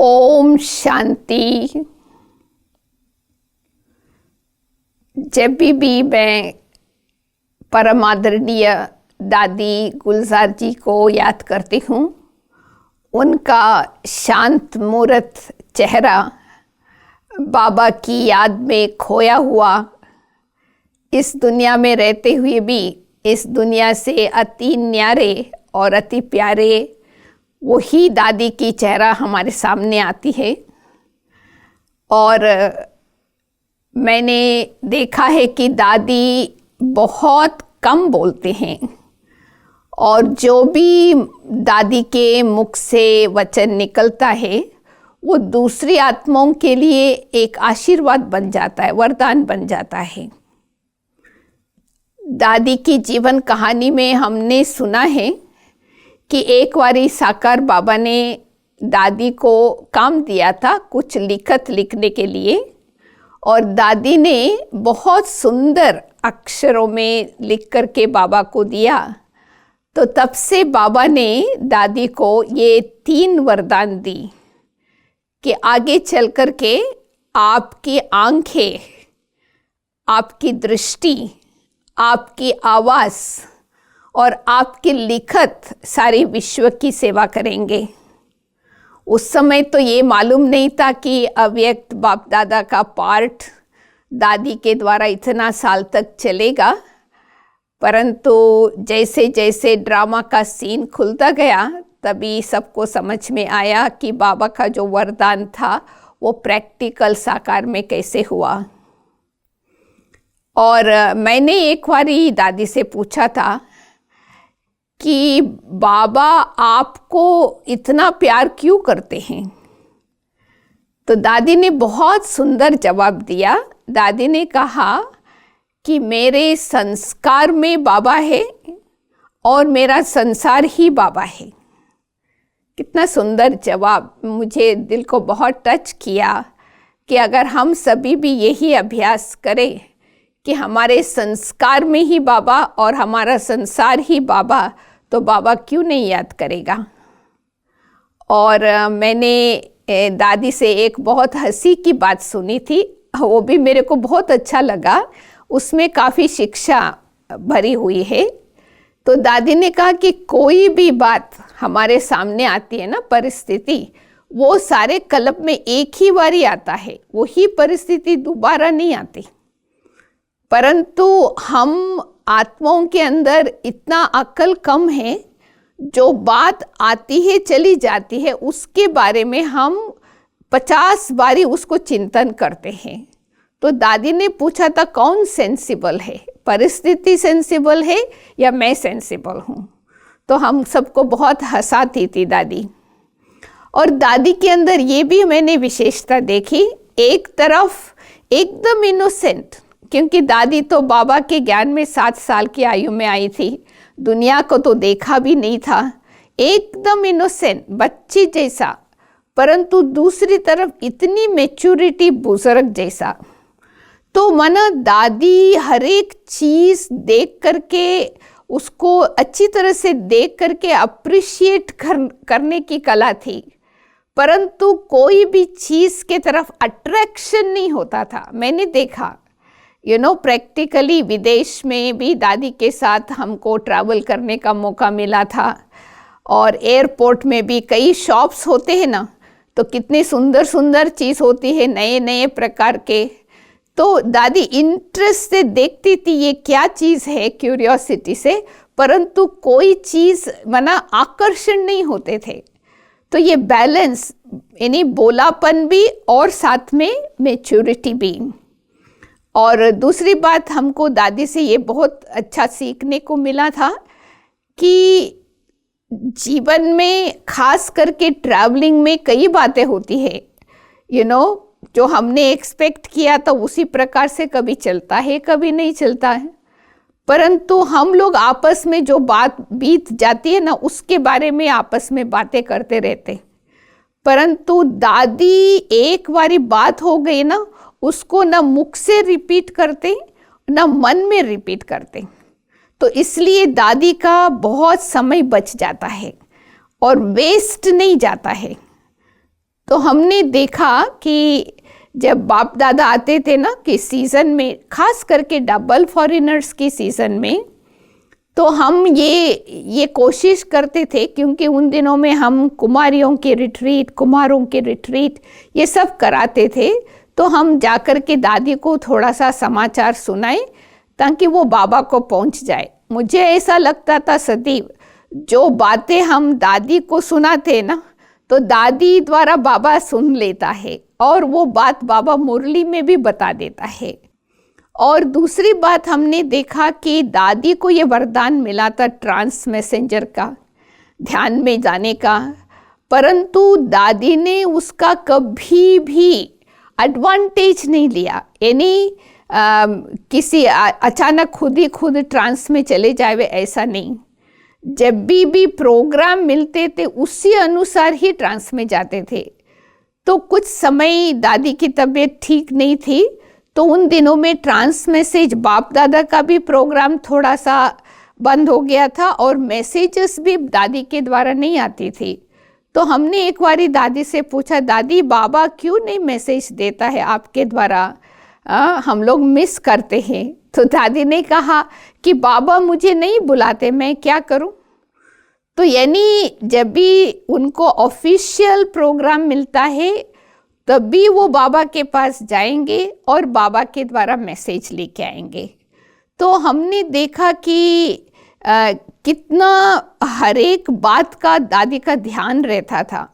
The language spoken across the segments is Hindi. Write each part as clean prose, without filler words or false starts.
ओम शांति। जब भी मैं परम आदरणीय दादी गुलजार जी को याद करती हूँ, उनका शांत मूर्त चेहरा बाबा की याद में खोया हुआ, इस दुनिया में रहते हुए भी इस दुनिया से अति न्यारे और अति प्यारे वही दादी की चेहरा हमारे सामने आती है। और मैंने देखा है कि दादी बहुत कम बोलते हैं और जो भी दादी के मुख से वचन निकलता है वो दूसरी आत्माओं के लिए एक आशीर्वाद बन जाता है, वरदान बन जाता है। दादी की जीवन कहानी में हमने सुना है कि एक बारी साकार बाबा ने दादी को काम दिया था कुछ लिखत लिखने के लिए, और दादी ने बहुत सुंदर अक्षरों में लिख करके बाबा को दिया। तो तब से बाबा ने दादी को ये 3 वरदान दी कि आगे चल कर के आपकी आंखें, आपकी दृष्टि, आपकी आवाज़ और आपकी लिखत सारी विश्व की सेवा करेंगे। उस समय तो ये मालूम नहीं था कि अव्यक्त बाप दादा का पार्ट दादी के द्वारा इतना साल तक चलेगा, परंतु जैसे जैसे ड्रामा का सीन खुलता गया तभी सबको समझ में आया कि बाबा का जो वरदान था वो प्रैक्टिकल साकार में कैसे हुआ। और मैंने एक बारी दादी से पूछा था कि बाबा आपको इतना प्यार क्यों करते हैं? तो दादी ने बहुत सुंदर जवाब दिया। दादी ने कहा कि मेरे संस्कार में बाबा है और मेरा संसार ही बाबा है। कितना सुंदर जवाब, मुझे दिल को बहुत टच किया कि अगर हम सभी भी यही अभ्यास करें कि हमारे संस्कार में ही बाबा और हमारा संसार ही बाबा, तो बाबा क्यों नहीं याद करेगा। और मैंने दादी से एक बहुत हंसी की बात सुनी थी, वो भी मेरे को बहुत अच्छा लगा, उसमें काफ़ी शिक्षा भरी हुई है। तो दादी ने कहा कि कोई भी बात हमारे सामने आती है ना, परिस्थिति, वो सारे कल्प में एक ही बारी आता है, वही परिस्थिति दोबारा नहीं आती। परंतु हम आत्माओं के अंदर इतना अक्ल कम है, जो बात आती है चली जाती है उसके बारे में हम 50 बारी उसको चिंतन करते हैं। तो दादी ने पूछा था कौन सेंसिबल है, परिस्थिति सेंसिबल है या मैं सेंसिबल हूँ? तो हम सबको बहुत हंसाती थी दादी। और दादी के अंदर ये भी मैंने विशेषता देखी, एक तरफ एकदम इनोसेंट, क्योंकि दादी तो बाबा के ज्ञान में 7 साल की आयु में आई थी, दुनिया को तो देखा भी नहीं था, एकदम इनोसेंट बच्ची जैसा, परंतु दूसरी तरफ इतनी मैच्योरिटी बुजुर्ग जैसा। तो माना दादी हर एक चीज़ देख करके उसको अच्छी तरह से देख करके अप्रिशिएट करने की कला थी, परंतु कोई भी चीज़ के तरफ अट्रैक्शन नहीं होता था। मैंने देखा प्रैक्टिकली विदेश में भी दादी के साथ हमको ट्रैवल करने का मौका मिला था, और एयरपोर्ट में भी कई शॉप्स होते हैं ना, तो कितनी सुंदर सुंदर चीज़ होती है, नए नए प्रकार के। तो दादी इंटरेस्ट से देखती थी ये क्या चीज़ है, क्यूरियोसिटी से, परंतु कोई चीज़ माना आकर्षण नहीं होते थे। तो ये बैलेंस, यानी बोलापन भी और साथ में मैच्योरिटी भी। और दूसरी बात हमको दादी से ये बहुत अच्छा सीखने को मिला था कि जीवन में खास करके ट्रैवलिंग में कई बातें होती है, जो हमने एक्सपेक्ट किया था उसी प्रकार से कभी चलता है, कभी नहीं चलता है। परंतु हम लोग आपस में जो बात बीत जाती है ना, उसके बारे में आपस में बातें करते रहते, परंतु दादी एक बारी बात हो गई ना, उसको ना मुख से रिपीट करते ना मन में रिपीट करते। तो इसलिए दादी का बहुत समय बच जाता है और वेस्ट नहीं जाता है। तो हमने देखा कि जब बाप दादा आते थे ना कि सीज़न में, खास करके डबल फॉरेनर्स की सीज़न में, तो हम ये कोशिश करते थे, क्योंकि उन दिनों में हम कुमारियों के रिट्रीट, कुमारों के रिट्रीट ये सब कराते थे, तो हम जाकर के दादी को थोड़ा सा समाचार सुनाए ताकि वो बाबा को पहुंच जाए। मुझे ऐसा लगता था सदैव जो बातें हम दादी को सुनाते ना, तो दादी द्वारा बाबा सुन लेता है और वो बात बाबा मुरली में भी बता देता है। और दूसरी बात हमने देखा कि दादी को ये वरदान मिला था ट्रांस मैसेंजर का, ध्यान में जाने का, परंतु दादी ने उसका कभी भी एडवांटेज नहीं लिया। यानी किसी अचानक खुद ट्रांस में चले जाए ऐसा नहीं। जब भी प्रोग्राम मिलते थे उसी अनुसार ही ट्रांस में जाते थे। तो कुछ समय दादी की तबीयत ठीक नहीं थी, तो उन दिनों में ट्रांस मैसेज बाप दादा का भी प्रोग्राम थोड़ा सा बंद हो गया था और मैसेजेस भी दादी के द्वारा नहीं आती थी। तो हमने एक बारी दादी से पूछा, दादी बाबा क्यों नहीं मैसेज देता है आपके द्वारा, हम लोग मिस करते हैं। तो दादी ने कहा कि बाबा मुझे नहीं बुलाते, मैं क्या करूं। तो यानी जब भी उनको ऑफिशियल प्रोग्राम मिलता है तभी वो बाबा के पास जाएंगे और बाबा के द्वारा मैसेज लेके आएंगे। तो हमने देखा कि कितना हर एक बात का दादी का ध्यान रहता था।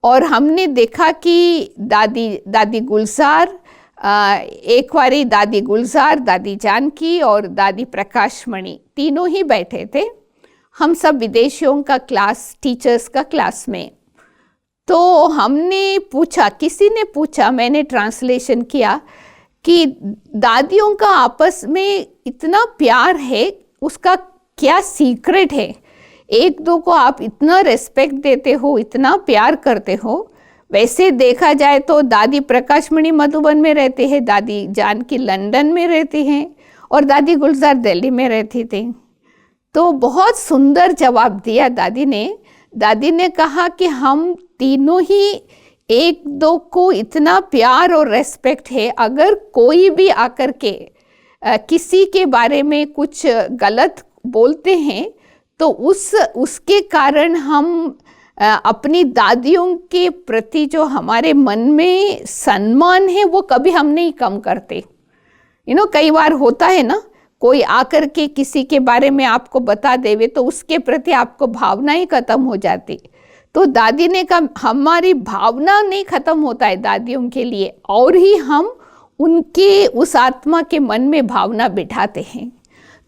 और हमने देखा कि दादी गुलजार, एक बारी दादी गुलजार, दादी जानकी और दादी प्रकाशमणि तीनों ही बैठे थे, हम सब विदेशियों का क्लास, टीचर्स का क्लास में। तो हमने पूछा, किसी ने पूछा, मैंने ट्रांसलेशन किया कि दादियों का आपस में इतना प्यार है, उसका क्या सीक्रेट है? एक दो को आप इतना रेस्पेक्ट देते हो, इतना प्यार करते हो। वैसे देखा जाए तो दादी प्रकाशमणि मधुबन में रहते हैं, दादी जानकी लंदन में रहती हैं और दादी गुलजार दिल्ली में रहती थी। तो बहुत सुंदर जवाब दिया दादी ने। दादी ने कहा कि हम तीनों ही एक दो को इतना प्यार और रेस्पेक्ट है, अगर कोई भी आकर के किसी के बारे में कुछ गलत बोलते हैं तो उसके कारण हम अपनी दादियों के प्रति जो हमारे मन में सम्मान है वो कभी हम नहीं कम करते। कई बार होता है ना, कोई आकर के किसी के बारे में आपको बता देवे तो उसके प्रति आपको भावना ही खत्म हो जाती। तो दादी ने कहा हमारी भावना नहीं खत्म होता है दादियों के लिए, और ही हम उनके उस आत्मा के मन में भावना बिठाते हैं।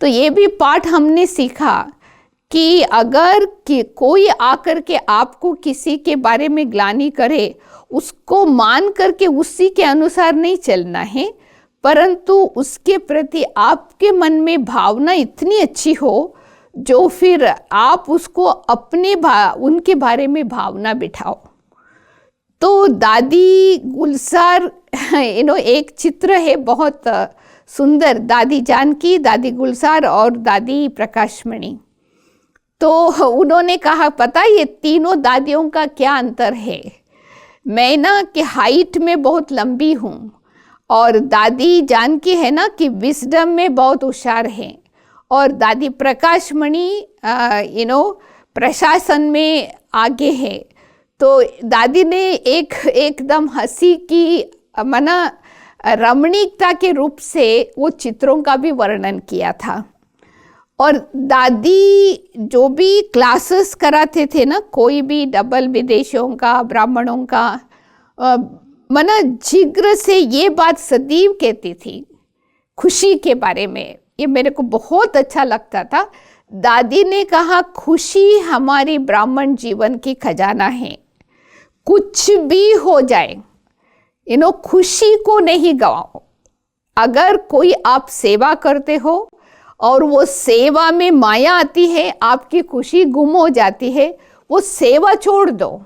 तो ये भी पाठ हमने सीखा कि अगर कोई आकर के आपको किसी के बारे में ग्लानि करे, उसको मान करके उसी के अनुसार नहीं चलना है, परंतु उसके प्रति आपके मन में भावना इतनी अच्छी हो जो फिर आप उसको उनके बारे में भावना बिठाओ। तो दादी गुलजार एक चित्र है बहुत सुंदर, दादी जानकी, दादी गुलजार और दादी प्रकाशमणि। तो उन्होंने कहा पता ये तीनों दादियों का क्या अंतर है। मैं ना कि हाइट में बहुत लंबी हूँ और दादी जानकी है ना कि विजडम में बहुत होशियार है, और दादी प्रकाशमणि प्रशासन में आगे है। तो दादी ने एकदम हंसी की मना रमणीकता के रूप से वो चित्रों का भी वर्णन किया था। और दादी जो भी क्लासेस कराते थे ना, कोई भी डबल विदेशियों का, ब्राह्मणों का, मना जिग्र से ये बात सदैव कहती थी खुशी के बारे में। ये मेरे को बहुत अच्छा लगता था। दादी ने कहा खुशी हमारी ब्राह्मण जीवन की खजाना है, कुछ भी हो जाए खुशी को नहीं गवाओ। अगर कोई आप सेवा करते हो और वो सेवा में माया आती है, आपकी खुशी गुम हो जाती है, वो सेवा छोड़ दो,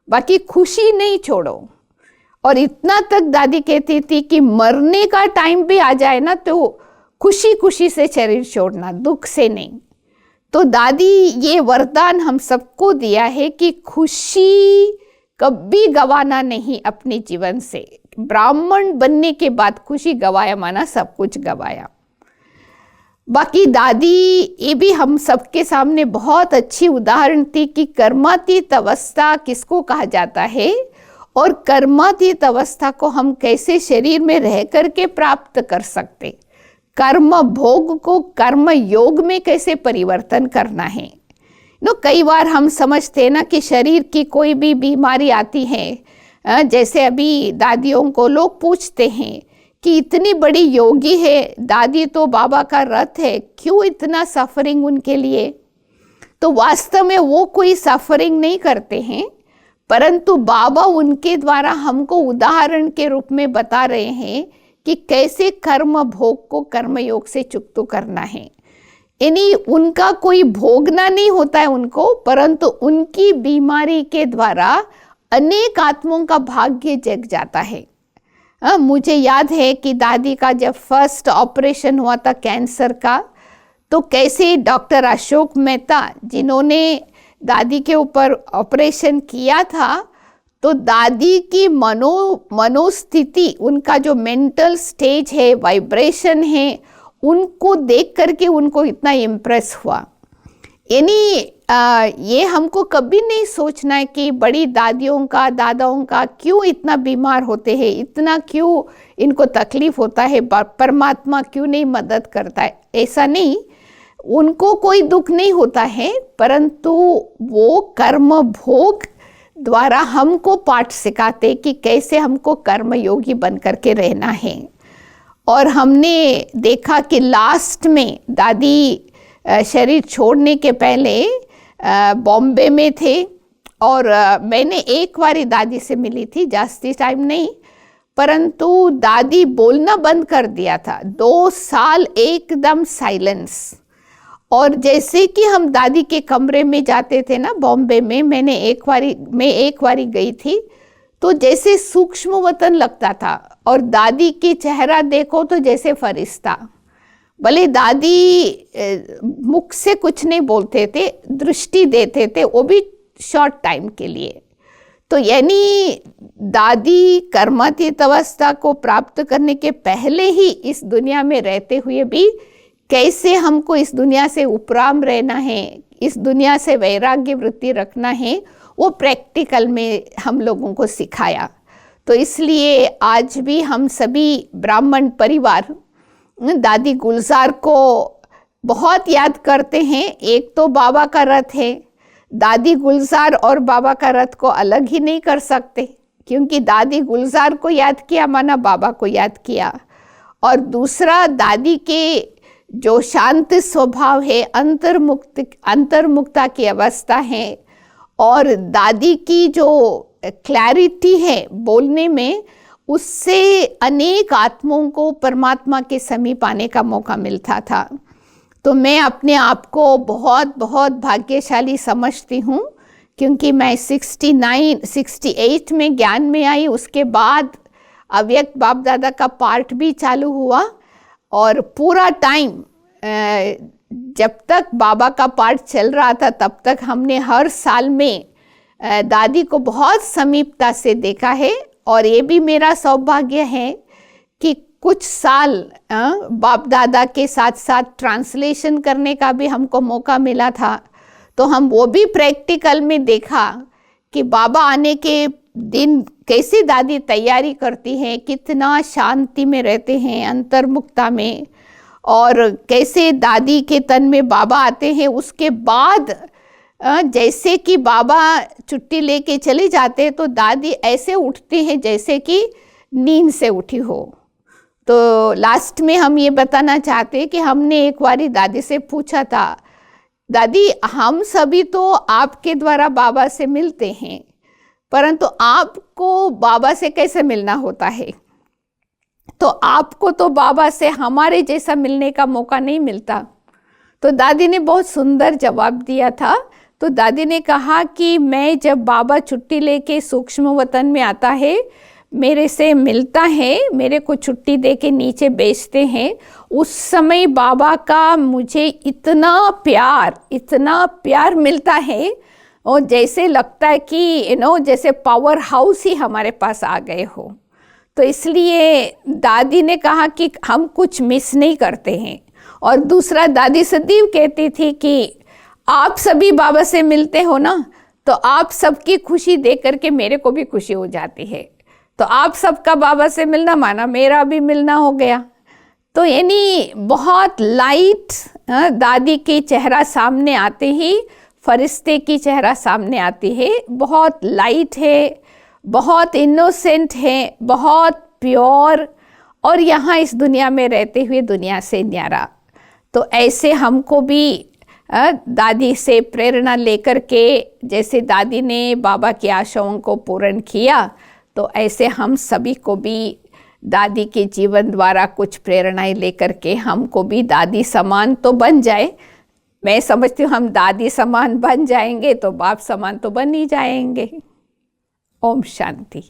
बाकी खुशी नहीं छोड़ो। और इतना तक दादी कहती थी कि मरने का टाइम भी आ जाए ना तो खुशी खुशी से शरीर छोड़ना, दुख से नहीं। तो दादी ये वरदान हम सबको दिया है कि खुशी कभी गवाना नहीं अपने जीवन से। ब्राह्मण बनने के बाद खुशी गवाया माना सब कुछ गवाया। बाकी दादी ये भी हम सबके सामने बहुत अच्छी उदाहरण थी कि कर्मातीत अवस्था किसको कहा जाता है और कर्मातीत अवस्था को हम कैसे शरीर में रह करके प्राप्त कर सकते, कर्म भोग को कर्म योग में कैसे परिवर्तन करना है। कई बार हम समझते हैं ना कि शरीर की कोई भी बीमारी आती है, जैसे अभी दादियों को लोग पूछते हैं कि इतनी बड़ी योगी है दादी, तो बाबा का रथ है, क्यों इतना सफरिंग उनके लिए। तो वास्तव में वो कोई सफरिंग नहीं करते हैं, परंतु बाबा उनके द्वारा हमको उदाहरण के रूप में बता रहे हैं कि कैसे कर्म भोग को कर्मयोग से चुक्त करना है। यानी उनका कोई भोगना नहीं होता है उनको, परंतु उनकी बीमारी के द्वारा अनेक आत्माओं का भाग्य जग जाता है। मुझे याद है कि दादी का जब फर्स्ट ऑपरेशन हुआ था कैंसर का, तो कैसे डॉक्टर अशोक मेहता जिन्होंने दादी के ऊपर ऑपरेशन किया था, तो दादी की मनोस्थिति, उनका जो मेंटल स्टेज है, वाइब्रेशन है, उनको देख करके उनको इतना इम्प्रेस हुआ। यानी ये हमको कभी नहीं सोचना है कि बड़ी दादियों का दादाओं का क्यों इतना बीमार होते हैं, इतना क्यों इनको तकलीफ होता है, परमात्मा क्यों नहीं मदद करता है। ऐसा नहीं, उनको कोई दुख नहीं होता है, परंतु वो कर्म भोग द्वारा हमको पाठ सिखाते कि कैसे हमको कर्म योगी बन करके रहना है। और हमने देखा कि लास्ट में दादी शरीर छोड़ने के पहले बॉम्बे में थे, और मैंने एक बार दादी से मिली थी, जास्ती टाइम नहीं, परंतु दादी बोलना बंद कर दिया था। 2 साल एकदम साइलेंस। और जैसे कि हम दादी के कमरे में जाते थे ना बॉम्बे में, मैं एक बारी गई थी, तो जैसे सूक्ष्म वतन लगता था, और दादी की चेहरा देखो तो जैसे फरिश्ता। भले दादी मुख से कुछ नहीं बोलते थे, दृष्टि देते थे, वो भी शॉर्ट टाइम के लिए। तो यानी दादी कर्मातीत अवस्था को प्राप्त करने के पहले ही इस दुनिया में रहते हुए भी कैसे हमको इस दुनिया से उपराम रहना है, इस दुनिया से वैराग्य वृत्ति रखना है, वो प्रैक्टिकल में हम लोगों को सिखाया। तो इसलिए आज भी हम सभी ब्राह्मण परिवार दादी गुलजार को बहुत याद करते हैं। एक तो बाबा का रथ है, दादी गुलजार और बाबा का रथ को अलग ही नहीं कर सकते, क्योंकि दादी गुलजार को याद किया माना बाबा को याद किया। और दूसरा, दादी के जो शांत स्वभाव है, अंतर्मुक्ता की अवस्था है, और दादी की जो क्लैरिटी है बोलने में, उससे अनेक आत्माओं को परमात्मा के समीप आने का मौका मिलता था। तो मैं अपने आप को बहुत बहुत भाग्यशाली समझती हूँ, क्योंकि मैं 68 में ज्ञान में आई। उसके बाद अव्यक्त बाप दादा का पार्ट भी चालू हुआ, और पूरा टाइम जब तक बाबा का पार्ट चल रहा था तब तक हमने हर साल में दादी को बहुत समीपता से देखा है। और ये भी मेरा सौभाग्य है कि कुछ साल बाप दादा के साथ साथ ट्रांसलेशन करने का भी हमको मौका मिला था। तो हम वो भी प्रैक्टिकल में देखा कि बाबा आने के दिन कैसी दादी तैयारी करती है, कितना शांति में रहते हैं, अंतर्मुक्ता में, और कैसे दादी के तन में बाबा आते हैं। उसके बाद जैसे कि बाबा छुट्टी लेके चले जाते हैं, तो दादी ऐसे उठती हैं जैसे कि नींद से उठी हो। तो लास्ट में हम ये बताना चाहते हैं कि हमने एक बारी दादी से पूछा था, दादी हम सभी तो आपके द्वारा बाबा से मिलते हैं, परंतु आपको बाबा से कैसे मिलना होता है? तो आपको तो बाबा से हमारे जैसा मिलने का मौका नहीं मिलता। तो दादी ने बहुत सुंदर जवाब दिया था। तो दादी ने कहा कि मैं जब बाबा छुट्टी लेके सूक्ष्म वतन में आता है, मेरे से मिलता है, मेरे को छुट्टी दे के नीचे बेचते हैं, उस समय बाबा का मुझे इतना प्यार मिलता है, और जैसे लगता है कि जैसे पावर हाउस ही हमारे पास आ गए हो। तो इसलिए दादी ने कहा कि हम कुछ मिस नहीं करते हैं। और दूसरा, दादी सदैव कहती थी कि आप सभी बाबा से मिलते हो ना, तो आप सबकी खुशी देख करके मेरे को भी खुशी हो जाती है। तो आप सबका बाबा से मिलना माना मेरा भी मिलना हो गया। तो यानी बहुत लाइट, दादी की चेहरा सामने आते ही फरिश्ते की चेहरा सामने आती है। बहुत लाइट है, बहुत इनोसेंट है, बहुत प्योर, और यहाँ इस दुनिया में रहते हुए दुनिया से न्यारा। तो ऐसे हमको भी दादी से प्रेरणा लेकर के, जैसे दादी ने बाबा की आशाओं को पूर्ण किया, तो ऐसे हम सभी को भी दादी के जीवन द्वारा कुछ प्रेरणाएं लेकर के हमको भी दादी समान तो बन जाए। मैं समझती हूँ हम दादी समान बन जाएंगे तो बाप समान तो बन ही जाएंगे। ओम शांति।